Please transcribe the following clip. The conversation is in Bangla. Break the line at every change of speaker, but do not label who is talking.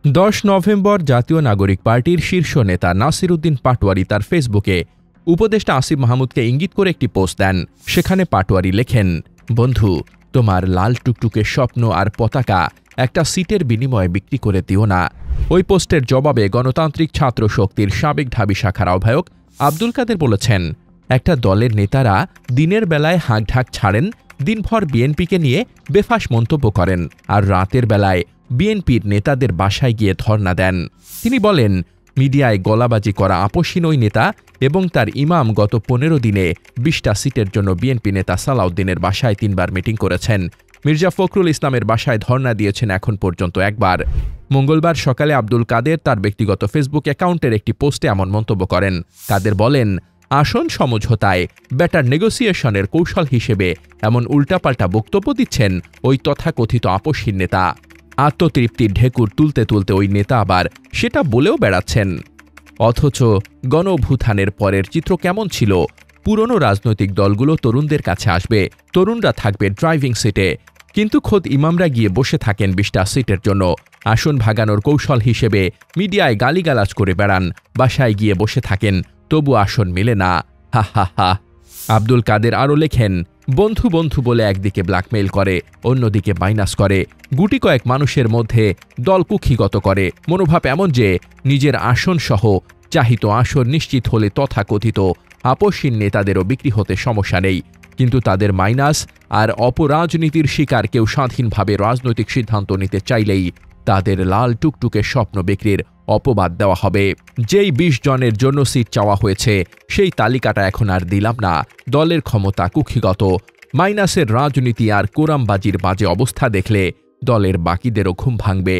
10 নভেম্বর জাতীয় নাগরিক পার্টির শীর্ষ নেতা নাসির উদ্দিন পাটোয়ারি তার ফেসবুকে উপদেষ্টা আসিফ মাহমুদকে ইঙ্গিত করে একটি পোস্ট দেন। সেখানে পাটোয়ারি লেখেন, বন্ধু, তোমার লাল টুকটুকে স্বপ্ন আর পতাকা একটা সিটের বিনিময়ে বিক্রি করে দিও না। ওই পোস্টের জবাবে গণতান্ত্রিক ছাত্র শক্তির সাবেক ঢাবি শাখার আহ্বায়ক আব্দুল কাদের বলেছেন, একটা দলের নেতারা দিনের বেলায় হাঁকঢাক ছাড়েন, দিনভর বিএনপিকে নিয়ে বেফাঁস মন্তব্য করেন, আর রাতের বেলায় বিএনপির নেতাদের বাসায় গিয়ে ধর্ণা দেন। তিনি বলেন, মিডিয়ায় গলাবাজি করা আপসহীন ওই নেতা এবং তার ইমাম গত 15 দিনে 20টা সিটের জন্য বিএনপি নেতা সালাউদ্দিনের বাসায় 3 বার মিটিং করেছেন। মির্জা ফখরুল ইসলামের বাসায় ধর্ণা দিয়েছেন এখন পর্যন্ত 1 বার। মঙ্গলবার সকালে আব্দুল কাদের তার ব্যক্তিগত ফেসবুক অ্যাকাউন্টের একটি পোস্টে এমন মন্তব্য করেন। কাদের বলেন, আসন সমঝোতায় বেটার নেগোসিয়েশনের কৌশল হিসেবে এমন উল্টাপাল্টা বক্তব্য দিচ্ছেন ওই তথাকথিত আপসহীন নেতা। আত্মতৃপ্তির ঢেকুর তুলতে তুলতে ওই নেতা আবার সেটা বলেও বেড়াচ্ছেন। অথচ গণঅভ্যুত্থানের পরের চিত্র কেমন ছিল? পুরনো রাজনৈতিক দলগুলো তরুণদের কাছে আসবে, তরুণরা থাকবে ড্রাইভিং সিটে, কিন্তু খোদ ইমামরা গিয়ে বসে থাকেন 20টা সিটের জন্য। আসন ভাগানোর কৌশল হিসেবে মিডিয়ায় গালিগালাজ করে বেড়ান, বাসায় গিয়ে বসে থাকেন, তবু আসন মেলে না। হা হা হা। আব্দুল কাদের আরও লেখেন, বন্ধু বন্ধু বলে একদিকে ব্ল্যাকমেইল করে, অন্যদিকে মাইনাস করে, গুটি কয়েক মানুষের মধ্যে দল কুক্ষিগত করে, মনোভাব এমন যে নিজের আসন সহ চাহিত আসন নিশ্চিত হলে তথাকথিত আপসহীন নেতাদেরও বিক্রি হতে সমস্যা নেই, কিন্তু তাদের মাইনাস আর অপরাজনীতির শিকার কেউ স্বাধীনভাবে রাজনৈতিক সিদ্ধান্ত নিতে চাইলেই তাদের লাল টুকটুকে স্বপ্ন বিক্রির অপবাদ দেওয়া হবে। যেই 20 জনের জন্য সিট চাওয়া হয়েছে সেই তালিকাটা এখন আর দিলাম না। দলের ক্ষমতা কুক্ষিগত, মাইনাসের রাজনীতি আর কোরামবাজির বাজে অবস্থা দেখলে দলের বাকিদেরও ঘুম ভাঙবে।